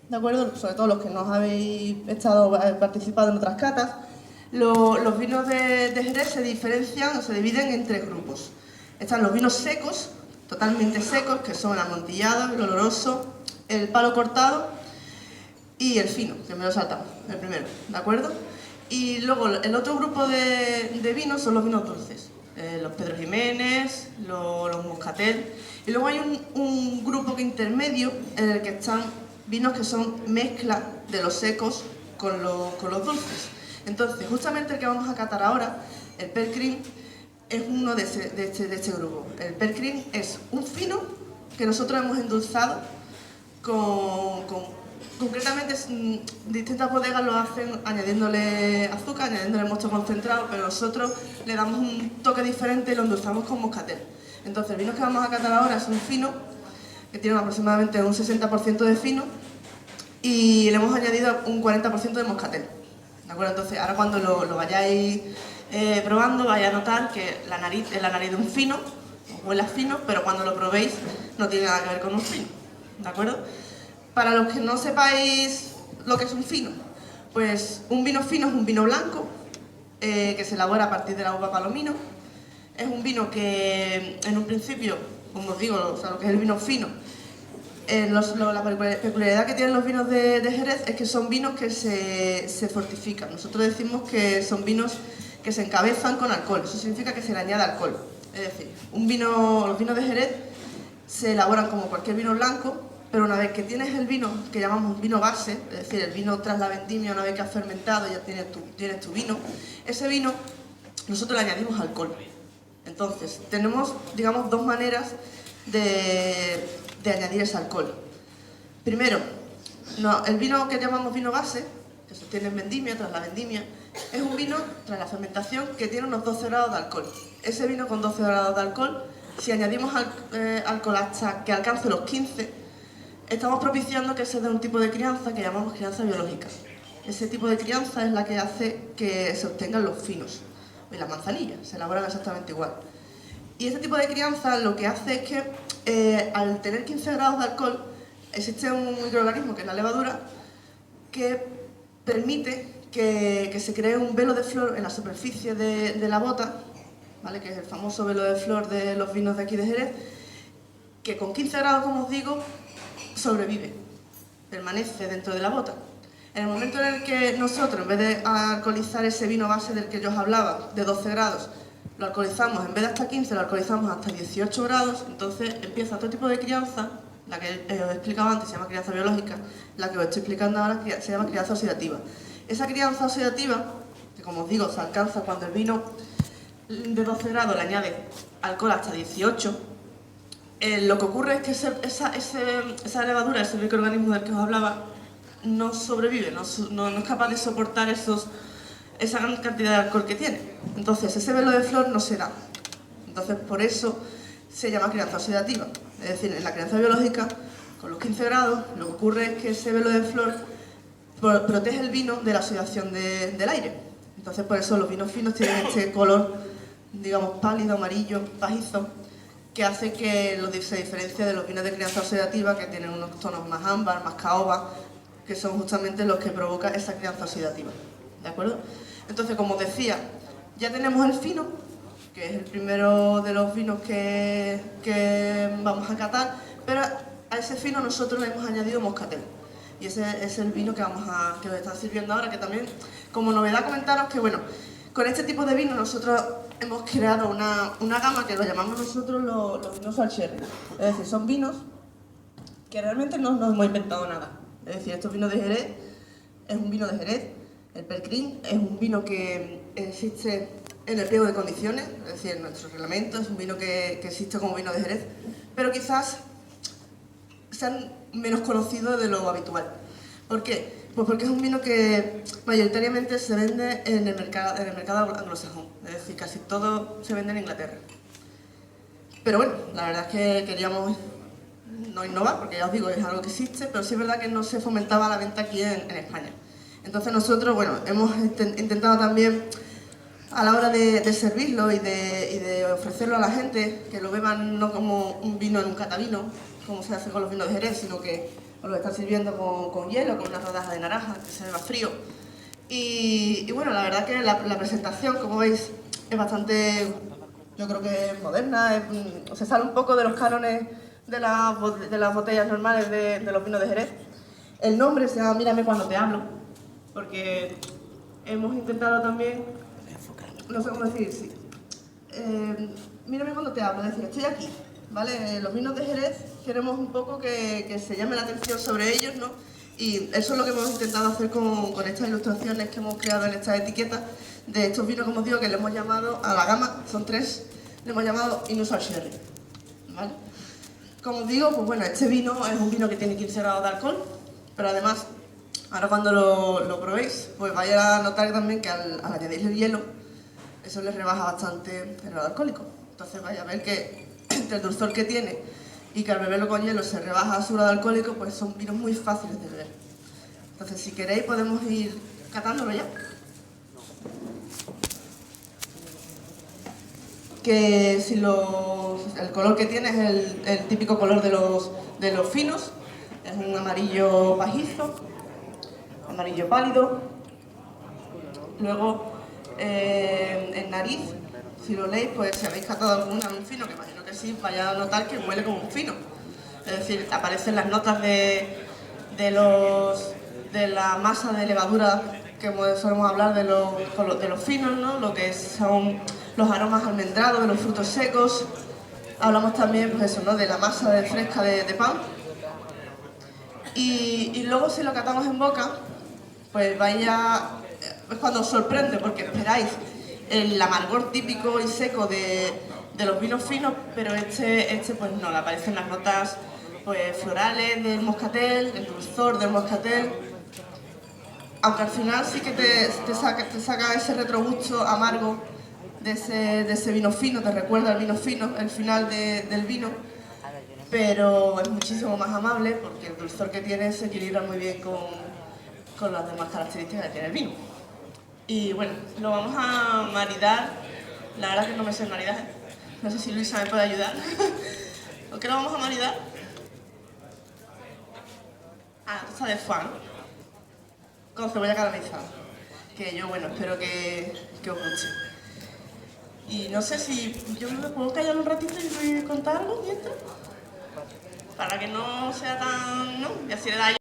¿de acuerdo? Sobre todo los que no habéis participado en otras catas. Los vinos de Jerez se diferencian o se dividen en tres grupos. Están los vinos secos, totalmente secos, que son el amontillado, el oloroso, el palo cortado y el fino, que me lo saltamos, el primero, ¿de acuerdo? Y luego el otro grupo de vinos son los vinos dulces, los Pedro Jiménez, los Moscatel. Y luego hay un grupo intermedio en el que están vinos que son mezcla de los secos con los dulces. Entonces, justamente el que vamos a catar ahora, el Pelcrin, es uno de este grupo. El Pelcrin es un fino que nosotros hemos endulzado concretamente, distintas bodegas lo hacen añadiéndole azúcar, añadiéndole mosto concentrado, pero nosotros le damos un toque diferente y lo endulzamos con moscatel. Entonces, el vino que vamos a catar ahora es un fino, que tiene aproximadamente un 60% de fino, y le hemos añadido un 40% de moscatel. ¿De acuerdo? Entonces, ahora cuando lo vayáis probando, vais a notar que la nariz es la nariz de un fino, huele a fino, pero cuando lo probéis no tiene nada que ver con un fino. ¿De acuerdo? Para los que no sepáis lo que es un fino, pues un vino fino es un vino blanco que se elabora a partir de la uva palomino. Es un vino que, en un principio, como os digo, o sea, lo que es el vino fino, la peculiaridad que tienen los vinos de Jerez es que son vinos que se fortifican. Nosotros decimos que son vinos que se encabezan con alcohol, eso significa que se le añade alcohol. Es decir, los vinos de Jerez se elaboran como cualquier vino blanco, pero una vez que tienes el vino, que llamamos vino base, es decir, el vino tras la vendimia, una vez que has fermentado ya tienes tu vino, ese vino nosotros le añadimos alcohol. Entonces, tenemos, digamos, dos maneras de añadir ese alcohol. Primero, el vino que llamamos vino base, que se obtiene en vendimia, tras la vendimia, es un vino, tras la fermentación, que tiene unos 12 grados de alcohol. Ese vino con 12 grados de alcohol, si añadimos alcohol hasta que alcance los 15, estamos propiciando que se dé un tipo de crianza que llamamos crianza biológica. Ese tipo de crianza es la que hace que se obtengan los finos. Y las manzanillas se elaboran exactamente igual. Y este tipo de crianza lo que hace es que al tener 15 grados de alcohol existe un microorganismo que es la levadura que permite que se cree un velo de flor en la superficie de la bota, ¿vale? Que es el famoso velo de flor de los vinos de aquí de Jerez, que con 15 grados, como os digo, sobrevive, permanece dentro de la bota. En el momento en el que nosotros, en vez de alcoholizar ese vino base del que yo os hablaba, de 12 grados, lo alcoholizamos, en vez de hasta 15, lo alcoholizamos hasta 18 grados, entonces empieza otro tipo de crianza, la que os he explicado antes, se llama crianza biológica, la que os estoy explicando ahora se llama crianza oxidativa. Esa crianza oxidativa, que como os digo, se alcanza cuando el vino de 12 grados le añade alcohol hasta 18, lo que ocurre es que esa levadura, ese microorganismo del que os hablaba, no sobrevive, no es capaz de soportar esa gran cantidad de alcohol que tiene. Entonces ese velo de flor no se da. Entonces por eso se llama crianza oxidativa. Es decir, en la crianza biológica, con los 15 grados, lo que ocurre es que ese velo de flor protege el vino de la oxidación del aire. Entonces por eso los vinos finos tienen este color, digamos, pálido, amarillo, pajizo, que hace que se diferencie de los vinos de crianza oxidativa, que tienen unos tonos más ámbar, más caoba, que son justamente los que provocan esa crianza oxidativa. ¿De acuerdo? Entonces, como os decía, ya tenemos el fino, que es el primero de los vinos que vamos a catar, pero a ese fino nosotros le hemos añadido moscatel. Y ese es el vino que os está sirviendo ahora, que también, como novedad, comentaros que, bueno, con este tipo de vino nosotros hemos creado una gama que lo llamamos nosotros los vinos al sherry. Es decir, son vinos que realmente no nos hemos inventado nada. Es decir, estos vinos de Jerez, es un vino de Jerez, el Pelcrin es un vino que existe en el pliego de condiciones, es decir, en nuestro reglamento, es un vino que existe como vino de Jerez, pero quizás sean menos conocidos de lo habitual. ¿Por qué? Pues porque es un vino que mayoritariamente se vende en el mercado anglosajón, es decir, casi todo se vende en Inglaterra. Pero bueno, la verdad es que queríamos no innovar, porque ya os digo, es algo que existe, pero sí es verdad que no se fomentaba la venta aquí en España. Entonces nosotros, bueno, hemos intentado también, a la hora de servirlo y de ofrecerlo a la gente, que lo beban no como un vino en un catavino, como se hace con los vinos de Jerez, sino que os lo están sirviendo con hielo, con una rodaja de naranja, que se ve más frío. Y bueno, la verdad que la presentación, como veis, es bastante, yo creo que es moderna, se sale un poco de los cánones de las botellas normales de los vinos de Jerez. El nombre se llama Mírame cuando te hablo, porque hemos intentado también, no sé cómo decir, sí. Mírame cuando te hablo, es decir, estoy aquí, ¿vale? Los vinos de Jerez queremos un poco que se llame la atención sobre ellos, ¿no? Y eso es lo que hemos intentado hacer con estas ilustraciones que hemos creado en estas etiquetas de estos vinos, como os digo, que le hemos llamado a la gama, son 3, le hemos llamado Inusual Sherry, ¿vale? Como os digo, pues bueno, este vino es un vino que tiene 15 grados de alcohol, pero además, ahora cuando lo probéis, pues vais a notar también que al añadirle hielo, eso le rebaja bastante el grado alcohólico. Entonces vais a ver que entre el dulzor que tiene y que al beberlo con hielo se rebaja su grado alcohólico, pues son vinos muy fáciles de beber. Entonces, si queréis, podemos ir catándolo ya. Que si el color que tiene es el típico color de los finos, es un amarillo pajizo, amarillo pálido. Luego, en nariz, si lo leéis, pues si habéis catado algún fino, que imagino que sí, vais a notar que huele como un fino. Es decir, aparecen las notas de la masa de levadura que solemos hablar de los finos, ¿no? Lo que son los aromas almendrados de los frutos secos. Hablamos también, pues eso, ¿no? De la masa fresca de pan. Y luego si lo catamos en boca, pues es cuando os sorprende, porque esperáis el amargor típico y seco de los vinos finos, pero este pues no, le aparecen las notas pues florales del moscatel, el dulzor del moscatel, aunque al final sí que te saca ese retrogusto amargo de ese vino fino, te recuerda al vino fino, el final del vino, pero es muchísimo más amable porque el dulzor que tiene se equilibra muy bien con las demás características que tiene el vino. Y bueno, lo vamos a maridar, la verdad que no me sé el maridaje, no sé si Luisa me puede ayudar. ¿Por qué lo vamos a maridar? Taza de foie, con cebolla caramelizada, que yo, bueno, espero que os guste. Y no sé si yo me puedo callar un ratito y voy a contar algo mientras, para que no sea tan, ¿no? Y así le da